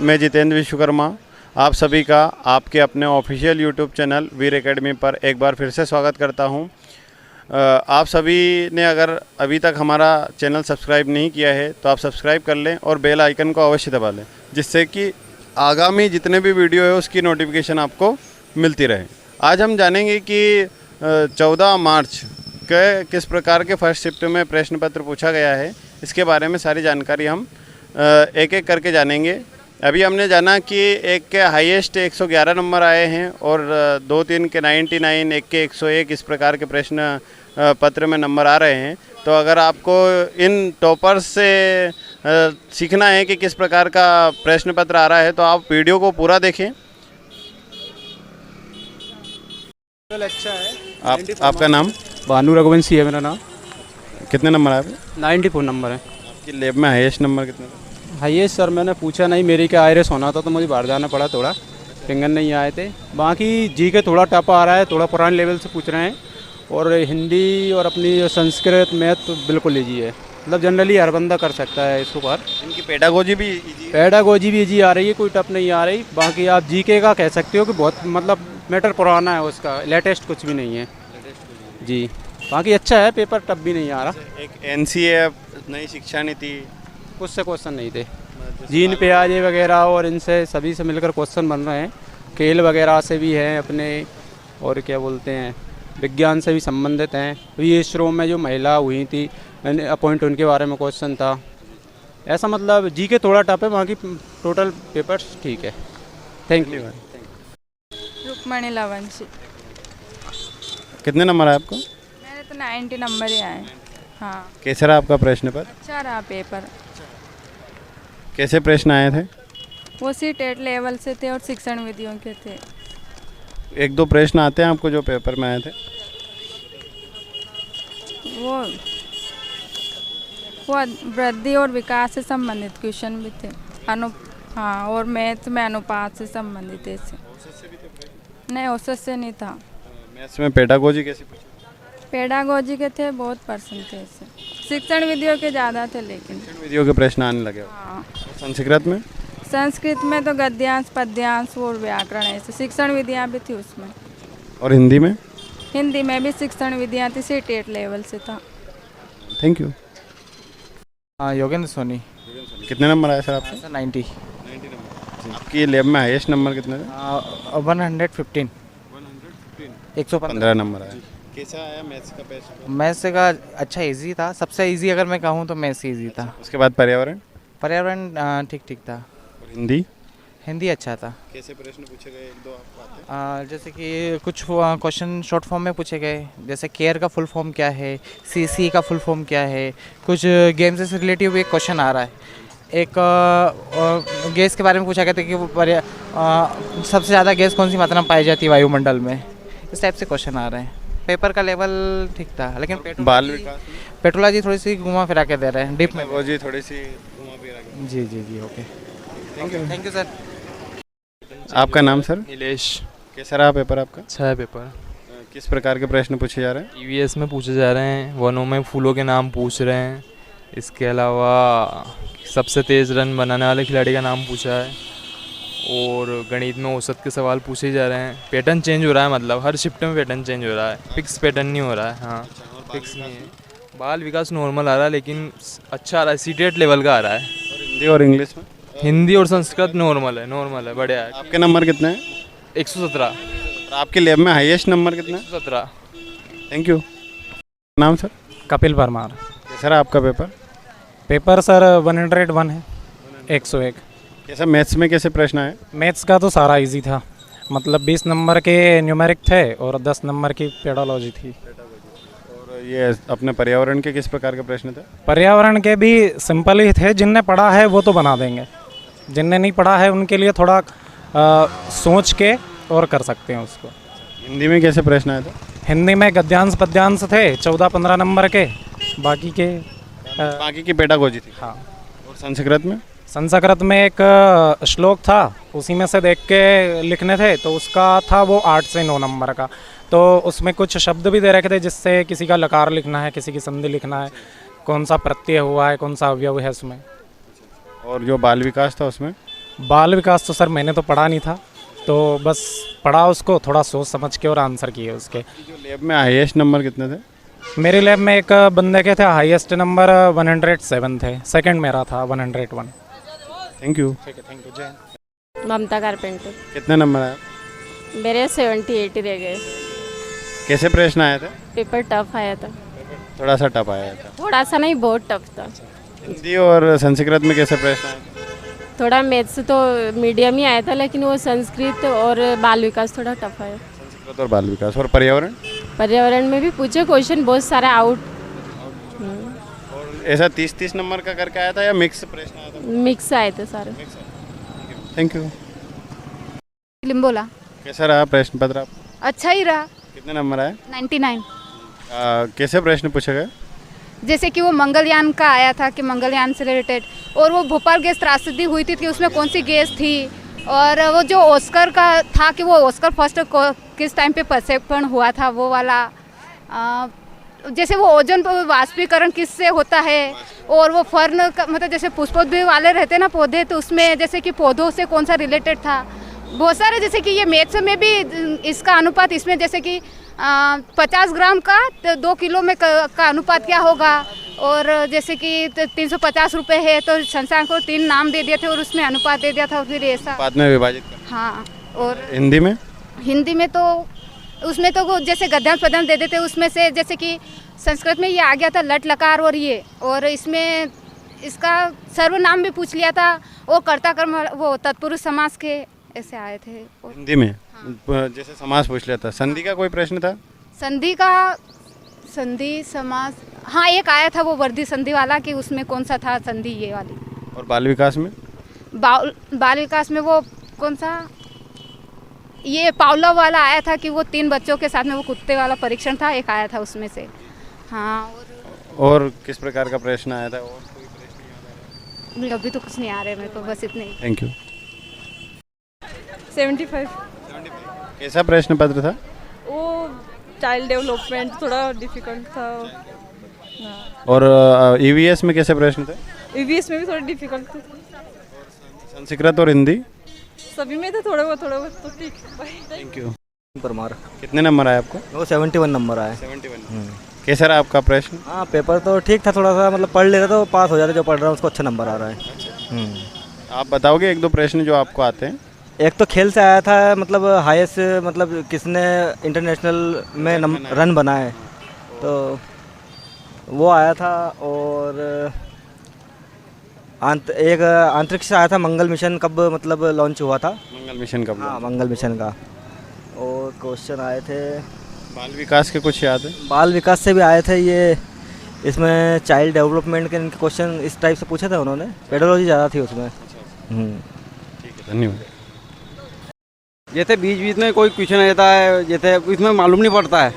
मैं जितेंद्र विश्वकर्मा आप सभी का आपके अपने ऑफिशियल यूट्यूब चैनल वीर एकेडमी पर एक बार फिर से स्वागत करता हूं। आप सभी ने अगर अभी तक हमारा चैनल सब्सक्राइब नहीं किया है तो आप सब्सक्राइब कर लें और बेल आइकन को अवश्य दबा लें, जिससे कि आगामी जितने भी वीडियो है उसकी नोटिफिकेशन आपको मिलती रहे। आज हम जानेंगे कि 14 मार्च के किस प्रकार के फर्स्ट शिफ्ट में प्रश्न पत्र पूछा गया है। इसके बारे में सारी जानकारी हम एक एक करके जानेंगे। अभी हमने जाना कि एक के हाईएस्ट 111 नंबर आए हैं और 2-3 के 99, एक के 101 इस प्रकार के प्रश्न पत्र में नंबर आ रहे हैं। तो अगर आपको इन टॉपर्स से सीखना है कि किस प्रकार का प्रश्न पत्र आ रहा है तो आप वीडियो को पूरा देखें। अच्छा है। आपका नाम? भानु रघुवंशी है मेरा नाम। कितने नंबर आए? 94 नंबर है। आपकी लैब में हाईएस्ट नंबर कितने? हाईएस्ट सर मैंने पूछा नहीं, मेरी क्या आयरस होना था तो मुझे बाहर जाना पड़ा, थोड़ा फिंगर नहीं आए थे। बाकी जी के थोड़ा टफ आ रहा है, थोड़ा पुराने लेवल से पूछ रहे हैं। और हिंदी और अपनी जो संस्कृत मैथ तो बिल्कुल ईजी है, मतलब जनरली हर बंदा कर सकता है इसको पर। इनकी पेडागोजी भी ईजी है? पेडागोजी भी ईजी आ रही है, कोई टफ नहीं आ रही। बाकी आप जी के का कह सकते हो कि बहुत मतलब मैटर पुराना है, उसका लेटेस्ट कुछ भी नहीं है जी। बाकी अच्छा है, पेपर टफ भी नहीं आ रहा। एक एनसीए नई शिक्षा नीति कुछ से क्वेश्चन नहीं थे, जीन प्याजे वगैरह और इनसे सभी से मिलकर क्वेश्चन बन रहे हैं। खेल वगैरह से भी हैं अपने, और क्या बोलते हैं विज्ञान से भी संबंधित हैं। ये इसरो में जो महिला हुई थी अपॉइंट, उनके बारे में क्वेश्चन था। ऐसा मतलब जी के थोड़ा टफ है, बाकी टोटल पेपर्स ठीक है। Thank you. रुक्मणी लवंशी। कितने नंबर आए आपको? मेरे तो 90 नंबर ही आए। हाँ, कैसा रहा आपका प्रश्न पर? अच्छा रहा पेपर। कैसे प्रश्न आए थे? वो सी टेट लेवल से थे और शिक्षण विधियों के थे। 1-2 प्रश्न आते हैं आपको जो पेपर में आए थे? वो वृद्धि और विकास से संबंधित क्वेश्चन भी थे। हाँ, और मैथ में अनुपात से संबंधित ऐसे। नहीं, औसत से नहीं था। मैथ्स में पेडागोजी कैसी पूछी? पेडागोजी के थे, बहुत परसेंटेज से। शिक्षण विधियों के ज़्यादा थे, लेकिन विधियों के प्रश्न आने लगे। हाँ। संस्कृत में? संस्कृत में तो गद्यांश, पद्यांश और व्याकरण ऐसे शिक्षण विधियाँ भी थी उसमें। और हिंदी में? हिंदी में भी शिक्षण विधियाँ थी, सी टेट लेवल से था। Thank you. हाँ, योगेंद्र सोनी। कितने नंबर आए सर आपके? 90। आपकी लैब में हाईएस्ट नंबर कितने थे? 115। 115 नंबर आए। कैसा आया मैथ्स का प्रश्न? मैथ्स का अच्छा इजी था, सबसे इजी अगर मैं कहूँ तो मैथ्स इजी था। उसके बाद पर्यावरण? पर्यावरण ठीक ठीक था। और हिंदी? हिंदी अच्छा था। कैसे प्रश्न पूछे गए? 1-2 आपको आते हैं? जैसे कि कुछ क्वेश्चन शॉर्ट फॉर्म में पूछे गए, जैसे केयर का फुल फॉर्म क्या है, सीसी का फुल फॉर्म क्या है। कुछ गेम से रिलेटिव एक क्वेश्चन आ रहा है। एक गैस के बारे में पूछा गया था कि वो सबसे ज़्यादा गैस कौन सी मात्रा में पाई जाती है वायुमंडल में। इस टाइप से क्वेश्चन आ रहे हैं। पेपर का लेवल ठीक था, लेकिन बाल विकास? पेट्रोलॉजी थोड़ी सी घुमा फिरा के दे रहे हैं, डीप में। पेडागोजी थोड़ी सी घुमा फिरा के। जी जी जी, ओके, थैंक यू सर। आपका नाम सर? नीलेश। कैसा रहा पेपर आपका? अच्छा है पेपर। किस प्रकार के प्रश्न पूछे जा रहे हैं? ईवीएस में पूछे जा रहे हैं, वनों में फूलों के नाम पूछ रहे हैं। इसके अलावा सबसे तेज़ रन बनाने वाले खिलाड़ी का नाम पूछा है, और गणित में औसत के सवाल पूछे जा रहे हैं। पैटर्न चेंज हो रहा है, मतलब हर शिफ्ट में पैटर्न चेंज हो रहा है, फिक्स पैटर्न नहीं हो रहा है। हाँ, फिक्स नहीं है। बाल विकास नॉर्मल आ रहा है, लेकिन अच्छा आ रहा है, सीटेट लेवल का आ रहा है। और हिंदी और इंग्लिश में? हिंदी और संस्कृत नॉर्मल है, बढ़िया है। आपके नंबर कितने हैं? 117। और आपके लैब में हाईएस्ट नंबर कितने हैं? 117। Thank you. नाम सर? कपिल परमार। कैसा रहा आपका पेपर? पेपर सर 101 है, 101। कैसा मैथ्स में कैसे प्रश्न आए? मैथ्स का तो सारा इजी था, मतलब 20 नंबर के न्यूमेरिक थे और 10 नंबर की पेडोलॉजी थी। और ये अपने पर्यावरण के किस प्रकार के प्रश्न थे? पर्यावरण के भी सिंपल ही थे, जिनने पढ़ा है वो तो बना देंगे, जिनने नहीं पढ़ा है उनके लिए थोड़ा सोच के और कर सकते हैं उसको। हिंदी में कैसे प्रश्न आए थे? हिंदी में गद्यांश पद्यांश थे 14-15 नंबर के, बाकी की पेडागोजी थी। हाँ। और संस्कृत में? संस्कृत में एक श्लोक था, उसी में से देख के लिखने थे, तो उसका था वो 8 से 9 नंबर का। तो उसमें कुछ शब्द भी दे रखे थे, जिससे किसी का लकार लिखना है, किसी की संधि लिखना है, कौन सा प्रत्यय हुआ है, कौन सा अवयव है उसमें। और जो बाल विकास था उसमें? बाल विकास तो सर मैंने तो पढ़ा नहीं था, तो बस पढ़ा उसको थोड़ा सोच समझ के और आंसर किए उसके। जो लैब में हाईएस्ट नंबर कितने थे? मेरे लैब में एक बंदे के थे हाईएस्ट नंबर 107 थे, सेकंड मेरा था 101। Thank you. ठीक है, थैंक यू। जय। ममता कारपेंटर। कितने नंबर आए? मेरे 78 रह गए। कैसे प्रश्न आए थे? पेपर टफ आया था, थोड़ा सा टफ आया था। थोड़ा सा नहीं, बहुत टफ था। हिंदी और संस्कृत में कैसे प्रश्न आए थे? थोड़ा मैथ्स तो मीडियम ही आया था, लेकिन वो संस्कृत और बाल विकास थोड़ा टफ आया। संस्कृत और बाल विकास। और पर्यावरण? पर्यावरण में भी पूछे क्वेश्चन बहुत सारे आउट। और ऐसा 30-30 नंबर का करके आया था या मिक्स प्रश्न आया था? मिक्स आए थे सारे। Thank you. लिम्बोला। कैसा रहा प्रश्न पत्र आप? अच्छा ही रहा। कितने नंबर आए? 99। कैसे प्रश्न पूछे गए? जैसे कि वो मंगलयान का आया था कि मंगलयान से रिलेटेड, और वो भोपाल गैस त्रासदी हुई थी कि उसमें कौन सी गैस थी, और वो जो ऑस्कर का था कि वो ऑस्कर फर्स्ट किस टाइम पे प्रक्षेपण हुआ था, वो वाला। जैसे वो ओजोन वाष्पीकरण किससे होता है, और वो फर्न का मतलब जैसे पुष्पोद्भिद वाले रहते हैं ना पौधे, तो उसमें जैसे कि पौधों से कौन सा रिलेटेड था, बहुत सारे। जैसे कि ये मैथ्स में भी इसका अनुपात, इसमें जैसे कि 50 ग्राम का तो 2 किलो में का अनुपात क्या होगा, और जैसे कि 350 रुपये है तो संस्थान को 3 नाम दे दिए थे और उसमें अनुपात दे दिया था, और फिर ऐसा। बाद में विभाजित कर। हाँ। और हिंदी में? हिंदी में तो उसमें तो वो जैसे गद्यांश पद्यांश दे देते, उसमें से जैसे कि संस्कृत में ये आ गया था लट लकार और ये, और इसमें इसका सर्वनाम भी पूछ लिया था, और कर्ता कर्म वो तत्पुरुष समास के ऐसे आए थे। हिंदी में जैसे समास पूछ लिया था। संधि का कोई प्रश्न था? संधि का, संधि समास, हाँ एक आया था वो वर्दी संधि वाला कि उसमें कौन सा था संधि ये वाली। और बाल विकास में? बाल विकास में वो कौन सा, ये पावला वाला आया था कि वो 3 बच्चों के साथ में वो कुत्ते वाला परीक्षण था, एक आया था उसमें से। हाँ। और किस प्रकार का प्रश्न आया था? और कोई प्रश्न याद आ अभी तो कुछ नहीं आ रहे मेरे को, बस इतने ही। Thank you. 75। कैसा प्रश्न पत्र था? वो चाइल्ड डेवलपमेंट थोड़ा डिफिकल्ट था। और ईवीएस में कैसे प्रश्न थे? ईवीएस में भी थोड़ा डिफिकल्ट थे। संस्कृत और हिंदी? सभी में थे थोड़े बहुत तो ठीक। Thank you. परमार। कितने नंबर आए आपको? वो 71 नंबर आए। 71। कैसा रहा आपका प्रश्न? हाँ पेपर तो ठीक था, थोड़ा सा मतलब पढ़ लेता तो पास हो जाता, जो पढ़ रहा है उसको अच्छा नंबर आ रहा है। आप बताओगे 1-2 प्रश्न जो आपको आते हैं? एक तो खेल से आया था, मतलब हाईएस्ट मतलब किसने इंटरनेशनल में रन बनाए, तो वो आया था। और एक अंतरिक्ष से आया था, मंगल मिशन कब मतलब लॉन्च हुआ था। मंगल मिशन कब? हाँ मंगल मिशन का। और क्वेश्चन आए थे बाल विकास के कुछ याद है? बाल विकास से भी आए थे ये, इसमें चाइल्ड डेवलपमेंट के इनके क्वेश्चन इस टाइप से पूछे थे उन्होंने, पेडोलॉजी ज़्यादा थी उसमें। ठीक है, धन्यवाद। जैसे बीच बीच में कोई क्वेश्चन रहता है, जैसे इसमें मालूम नहीं पड़ता है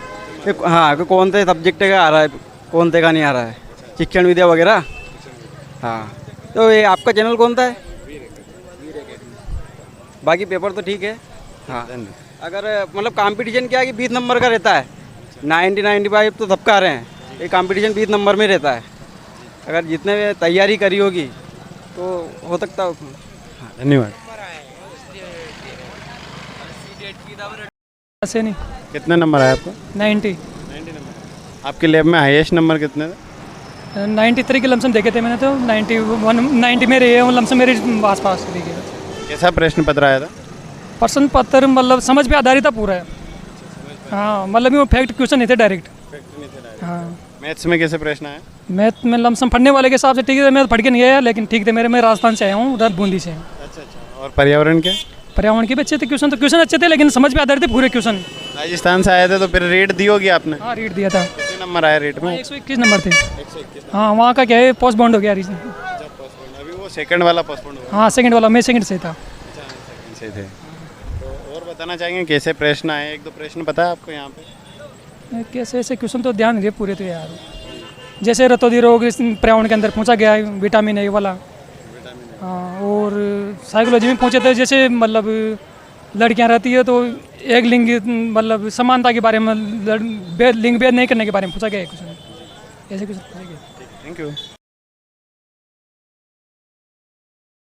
कि हाँ कि कौन से सब्जेक्ट का आ रहा है, कौन से का नहीं आ रहा है, शिक्षण विद्या वगैरह। हाँ, तो ये आपका चैनल कौन सा है? बाकी पेपर तो ठीक है। हाँ, अगर मतलब कंपटीशन क्या है कि 20 नंबर का रहता है, 90-95 तो सबका आ रहे हैं, ये कंपटीशन 20 नंबर में रहता है। अगर जितने तैयारी करी होगी तो हो सकता है। धन्यवाद। ऐसे नहीं। कितने नंबर आए आपको? 90 आपके लैब में हाईएस्ट नंबर कितने थे? 93 के लमसम देखे थे मैंने, तो 90 में रहे लमसम मेरे आसपास देखे। कैसा प्रश्न पत्र आया था? प्रश्न पत्र मतलब समझ पे आधारित था पूरा है। हाँ मतलब वो फैक्ट क्वेश्चन नहीं थे डायरेक्ट। हाँ। मैथ्स में कैसे प्रश्न आया? मैथ में लमसम पढ़ने वाले के हिसाब से ठीक है, मैं पढ़ के नहीं आया, लेकिन ठीक थे मेरे, मैं राजस्थान से आया हूँ, उधर बूंदी से। अच्छा। और पर्यावरण के? पर्यावरण के भी अच्छे थे क्वेश्चन, तो क्वेश्चन अच्छे थे लेकिन समझ पे आधारित थे पूरे क्वेश्चन। राजस्थान से आए थे तो फिर रेट दी होगी आपने? हाँ रेट दिया था। कितने नंबर आए रेट में? 121 नंबर थे। 121। हाँ वहाँ का क्या है, पोस्ट बॉन्ड हो गया। अभी वो सेकंड वाला पोस्टपोन हुआ? हाँ सेकंड वाला, मैं सेकंड से था। से थे। तो और बताना चाहेंगे कैसे प्रश्न आए? 1-2 प्रश्न पता है आपको यहाँ पे? कैसे ऐसे क्वेश्चन तो ध्यान नहीं पूरे तो यार। जैसे रतौदी रोग पर्यावरण के अंदर पूछा गया है, विटामिन ए वाला। हाँ, और साइकोलॉजी में पूछे थे, जैसे मतलब लड़कियां रहती है तो एक लिंग मतलब समानता के बारे में, लिंग भेद नहीं करने के बारे में पूछा गया है क्वेश्चन, ऐसे कुछ पूछा गया। Thank you.